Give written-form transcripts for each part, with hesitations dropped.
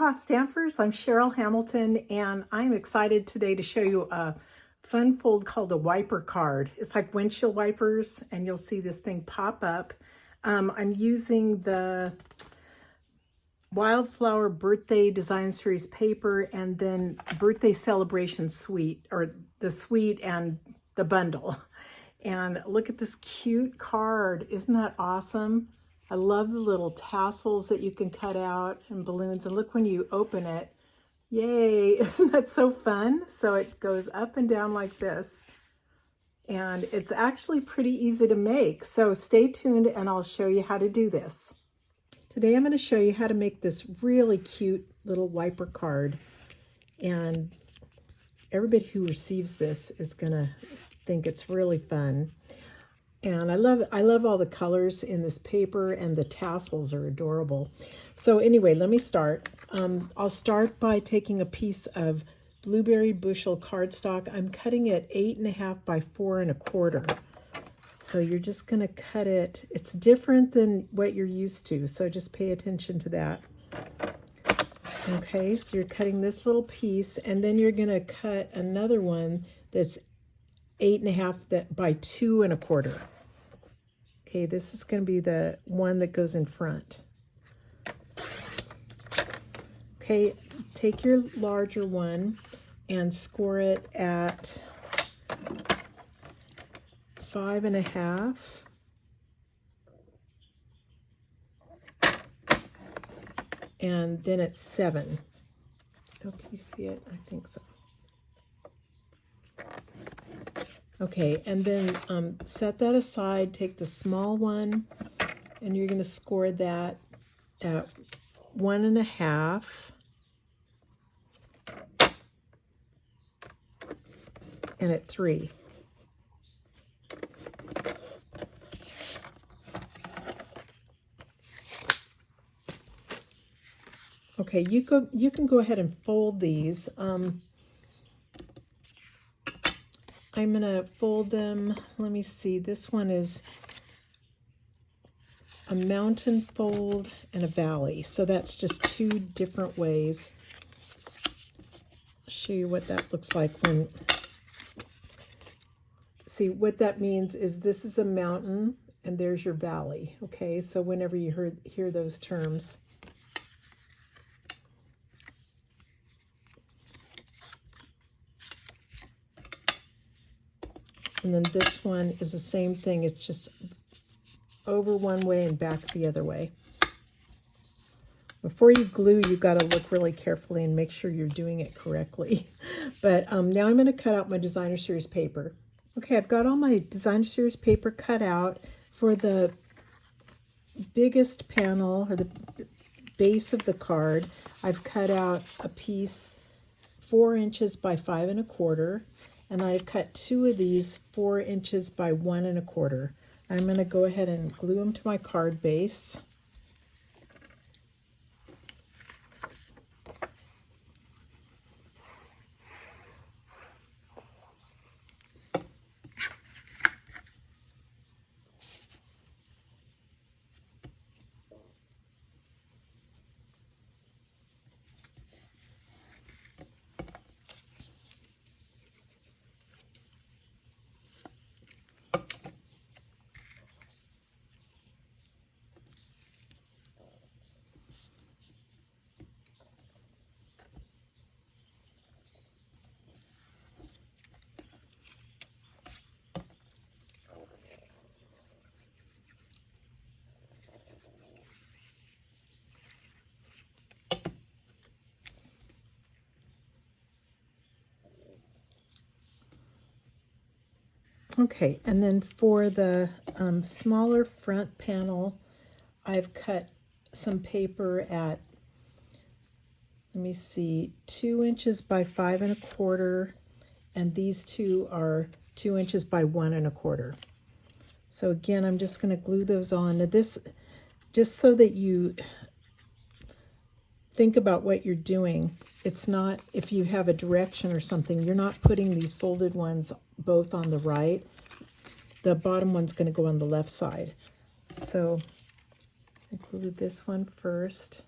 Aloha Stampers, I'm Cheryl Hamilton and I'm excited today to show you a fun fold called a wiper card. It's like windshield wipers and you'll see this thing pop up. I'm using the Wildflower Birthday Design Series paper and then Birthday Celebration Suite, or the suite and the bundle. And look at this cute card. Isn't that awesome? I love the little tassels that you can cut out and balloons. And look when you open it. Yay, isn't that so fun? So it goes up and down like this. And it's actually pretty easy to make. So stay tuned and I'll show you how to do this. Today I'm going to show you how to make this really cute little wiper card. And everybody who receives this is going to think it's really fun. And I love all the colors in this paper, and the tassels are adorable. So anyway, let me start. I'll start by taking a piece of blueberry bushel cardstock. I'm cutting it 8.5 by 4 1/4. So you're just going to cut it. It's different than what you're used to, so just pay attention to that. Okay, so you're cutting this little piece, and then you're going to cut another one that's 8.5 by 2 1/4. Okay, this is going to be the one that goes in front. Okay, take your larger one and score it at 5.5. And then it's 7. Oh, can you see it? I think so. Okay, and then set that aside, take the small one, and you're going to score that at 1.5. And at 3. Okay, you can go ahead and fold these. I'm going to fold them. Let me see. This one is a mountain fold and a valley. So that's just 2 different ways. I'll show you what that looks like when... See, what that means is this is a mountain and there's your valley. Okay, so whenever you hear those terms. And then this one is the same thing. It's just over one way and back the other way. Before you glue, you've got to look really carefully and make sure you're doing it correctly. But now I'm going to cut out my Designer Series paper. Okay, I've got all my Designer Series paper cut out. For the biggest panel, or the base of the card, I've cut out a piece 4 inches by 5 1/4. And I've cut 2 of these 4 inches by 1 1/4. I'm going to go ahead and glue them to my card base. Okay, and then for the smaller front panel, I've cut some paper at, let me see, 2 inches by 5 1/4, and these two are 2 inches by 1 1/4. So again, I'm just going to glue those on. Now this, just so that you think about what you're doing. It's not, if you have a direction or something, you're not putting these folded ones both on the right. The bottom one's going to go on the left side. So I glue this one first.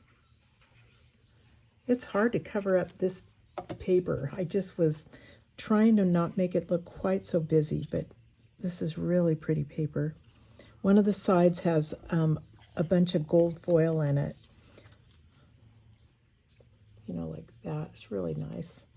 It's hard to cover up this paper. I just was trying to not make it look quite so busy, but this is really pretty paper. One of the sides has a bunch of gold foil in it. You know, like that. It's really nice.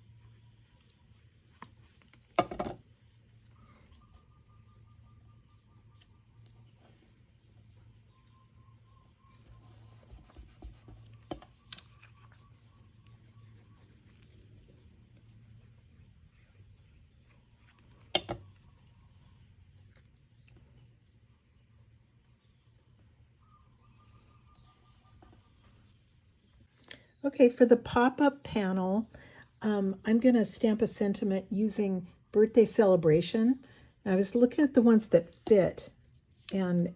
Okay, for the pop-up panel, I'm going to stamp a sentiment using Birthday Celebration. I was looking at the ones that fit, and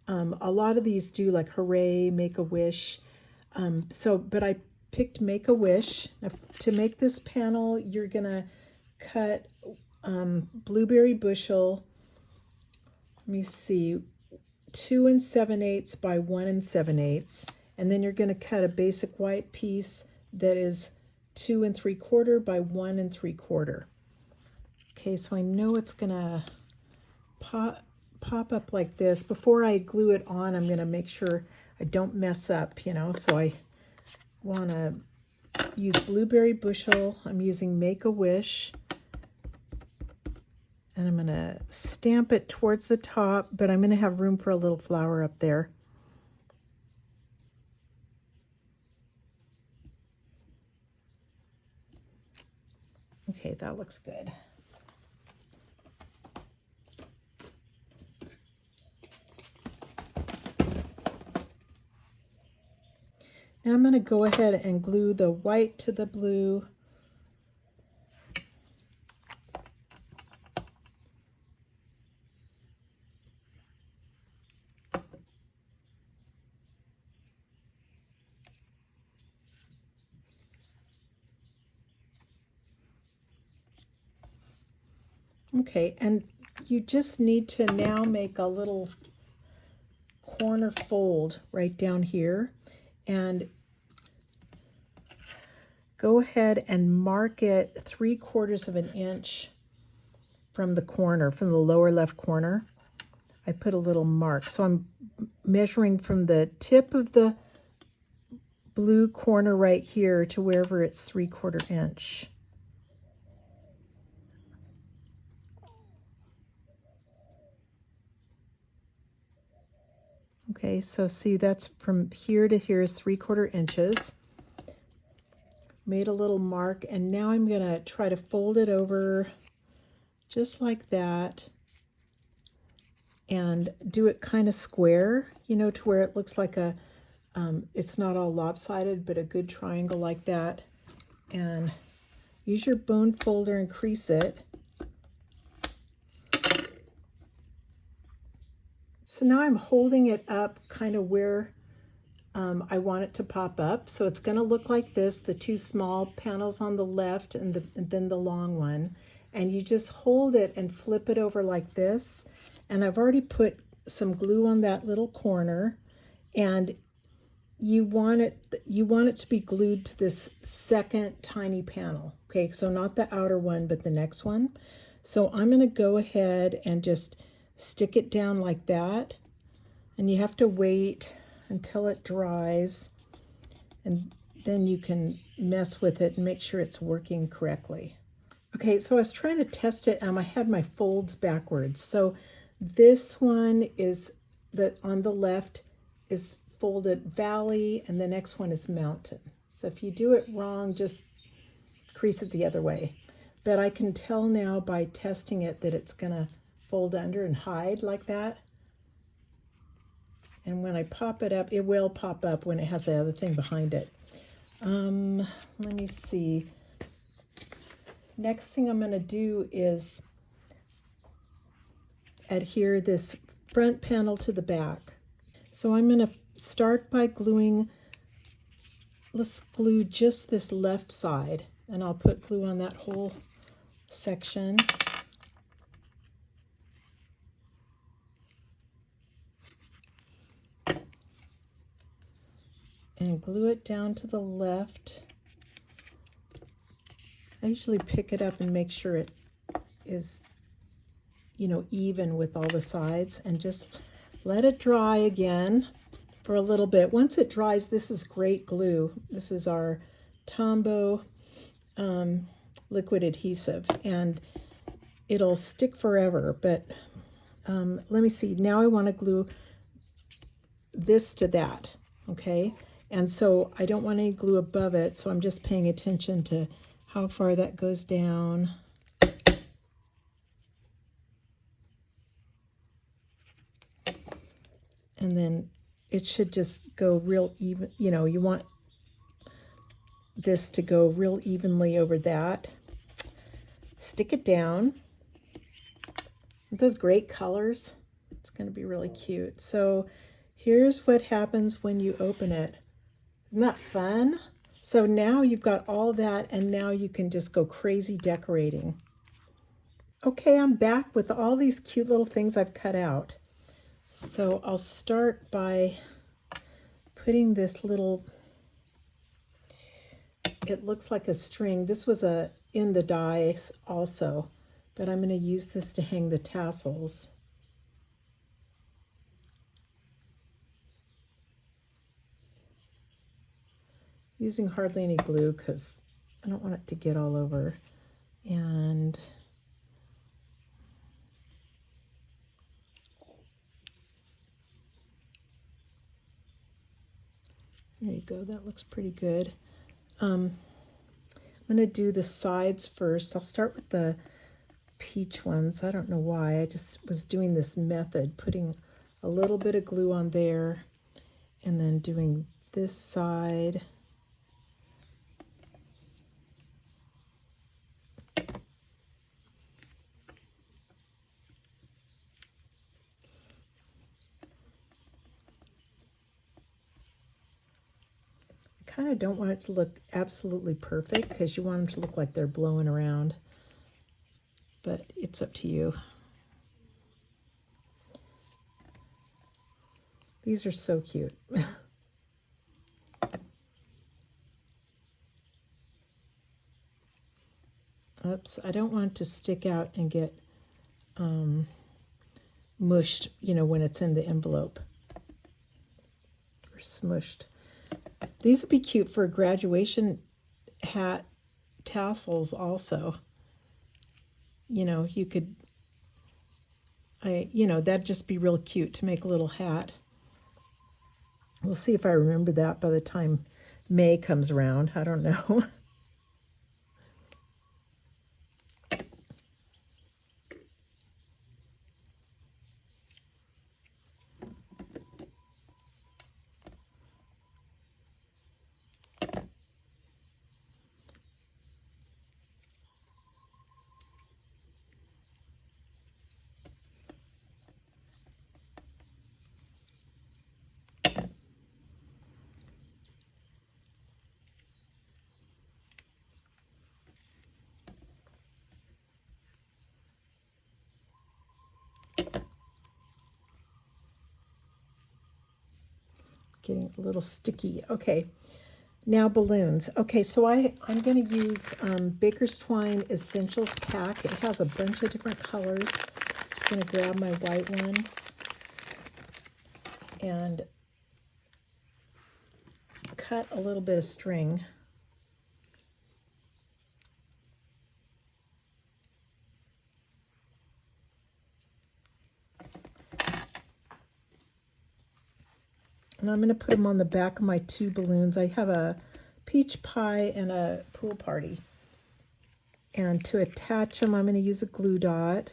a lot of these do like Hooray, Make-A-Wish. But I picked Make-A-Wish. Now, to make this panel, you're going to cut blueberry bushel, let me see, 2 7/8 by 1 7/8. And then you're going to cut a basic white piece that is 2 3/4 by 1 3/4. Okay, so I know it's going to pop up like this. Before I glue it on, I'm going to make sure I don't mess up, you know. So I want to use blueberry bushel. I'm using Make-A-Wish. And I'm going to stamp it towards the top, but I'm going to have room for a little flower up there. Okay, that looks good. Now I'm going to go ahead and glue the white to the blue. Okay, and you just need to now make a little corner fold right down here, and go ahead and mark it 3/4 of an inch from the corner, from the lower left corner. I put a little mark. So I'm measuring from the tip of the blue corner right here to wherever it's 3/4 inch. Okay, so see, that's from here to here is 3/4 inches. Made a little mark, and now I'm going to try to fold it over just like that and do it kind of square, you know, to where it looks like a, it's not all lopsided, but a good triangle like that. And use your bone folder and crease it. So now I'm holding it up kind of where I want it to pop up. So it's going to look like this, the two small panels on the left and then the long one. And you just hold it and flip it over like this. And I've already put some glue on that little corner. And you want it to be glued to this second tiny panel. Okay, so not the outer one, but the next one. So I'm going to go ahead and just stick it down like that. And you have to wait until it dries, and then you can mess with it and make sure it's working correctly. Okay, so I was trying to test it, and I had my folds backwards. So this one is on the left is folded valley, and the next one is mountain. So if you do it wrong, just crease it the other way. But I can tell now by testing it that it's gonna fold under and hide like that. And when I pop it up, it will pop up when it has the other thing behind it. Let me see. Next thing I'm going to do is adhere this front panel to the back. So I'm going to start by gluing, let's glue just this left side, and I'll put glue on that whole section. And glue it down to the left. I usually pick it up and make sure it is, you know, even with all the sides, and just let it dry again for a little bit. Once it dries, this is great glue. This is our Tombow liquid adhesive, and it'll stick forever. But let me see. Now I want to glue this to that, okay? And so I don't want any glue above it, so I'm just paying attention to how far that goes down. And then it should just go real even. You know, you want this to go real evenly over that. Stick it down. Those great colors. It's going to be really cute. So here's what happens when you open it. Isn't that fun? So now you've got all that, and now you can just go crazy decorating. Okay, I'm back with all these cute little things I've cut out. So I'll start by putting this little, it looks like a string. This was in the dies also, but I'm going to use this to hang the tassels. Using hardly any glue because I don't want it to get all over. And there you go, that looks pretty good. I'm going to do the sides first. I'll start with the peach ones. I don't know why. I just was doing this method, putting a little bit of glue on there and then doing this side. Kind of don't want it to look absolutely perfect because you want them to look like they're blowing around, but it's up to you. These are so cute. Oops, I don't want it to stick out and get mushed, you know, when it's in the envelope, or smushed. These would be cute for a graduation hat tassels also. You know, you could, you know, that'd just be real cute to make a little hat. We'll see if I remember that by the time May comes around. I don't know. Getting a little sticky. Okay, now balloons. Okay, so I'm going to use Baker's Twine Essentials Pack. It has a bunch of different colors. Just going to grab my white one and cut a little bit of string. And I'm going to put them on the back of my two balloons. I have a peach pie and a pool party. And to attach them, I'm going to use a glue dot.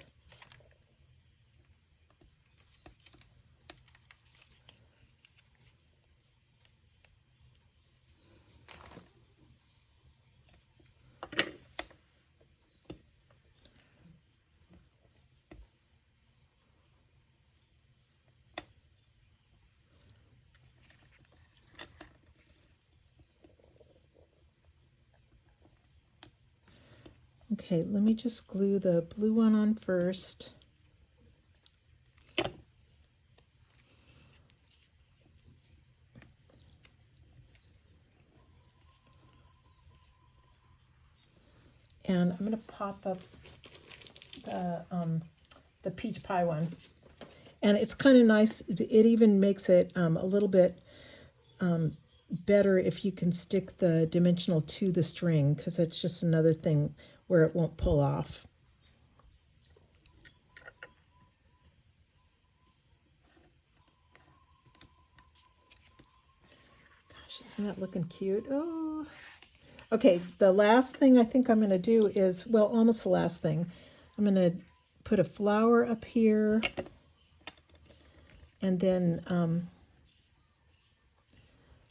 Okay, let me just glue the blue one on first. And I'm going to pop up the peach pie one. And it's kind of nice. It even makes it a little bit better if you can stick the dimensional to the string, because it's just another thing where it won't pull off. Gosh, isn't that looking cute? Oh. Okay, the last thing I think I'm going to do is, well, almost the last thing. I'm going to put a flower up here, and then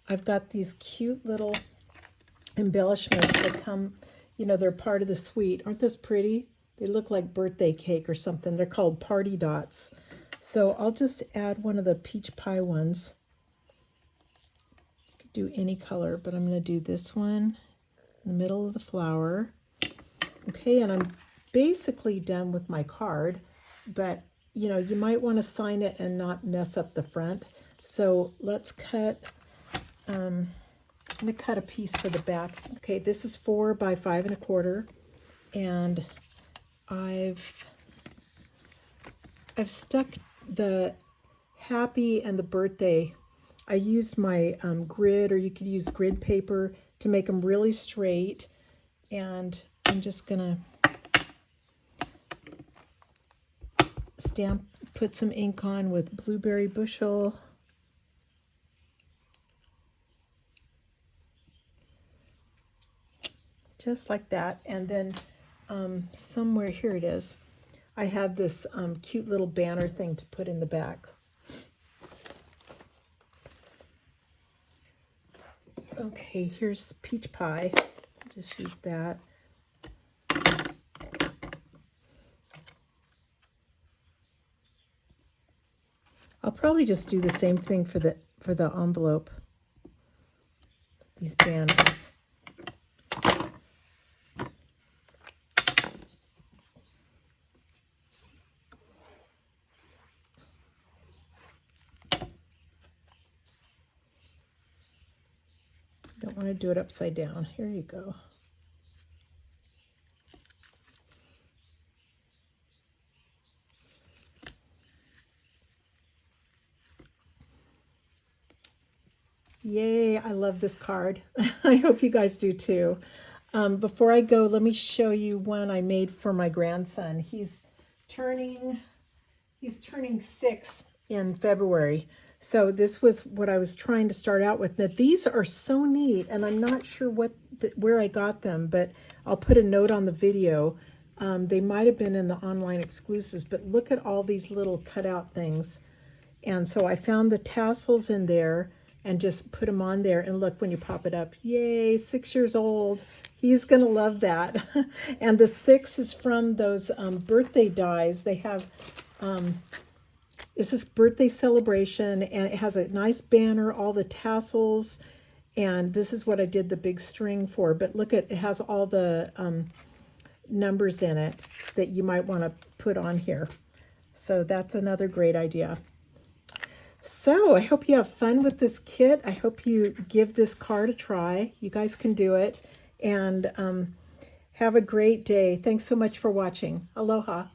I've got these cute little embellishments that come, you know, they're part of the suite. Aren't those pretty? They look like birthday cake or something. They're called party dots. So I'll just add one of the peach pie ones. You could do any color, but I'm going to do this one in the middle of the flower. Okay, and I'm basically done with my card, but you know, you might want to sign it and not mess up the front. So let's cut, I'm going to cut a piece for the back. Okay, this is 4 by 5 1/4, and I've stuck the happy and the birthday. I used my grid, or you could use grid paper to make them really straight, and I'm just gonna put some ink on with Blueberry Bushel. Just like that. And then somewhere, here it is, I have this cute little banner thing to put in the back. Okay, here's peach pie. Just use that. I'll probably just do the same thing for the envelope. These banners. Don't want to do it upside down. Here you go. Yay, I love this card. I hope you guys do too. Before I go, let me show you one I made for my grandson. He's turning 6 in February. So this was what I was trying to start out with. Now, these are so neat, and I'm not sure where I got them, but I'll put a note on the video. They might have been in the online exclusives, but look at all these little cutout things. And so I found the tassels in there and just put them on there. And look, when you pop it up, yay, 6 years old. He's going to love that. And the 6 is from those birthday dies. They have, this is birthday celebration, and it has a nice banner, all the tassels. And this is what I did the big string for. But look at, it has all the numbers in it that you might want to put on here. So that's another great idea. So I hope you have fun with this kit. I hope you give this card a try. You guys can do it. And have a great day. Thanks so much for watching. Aloha.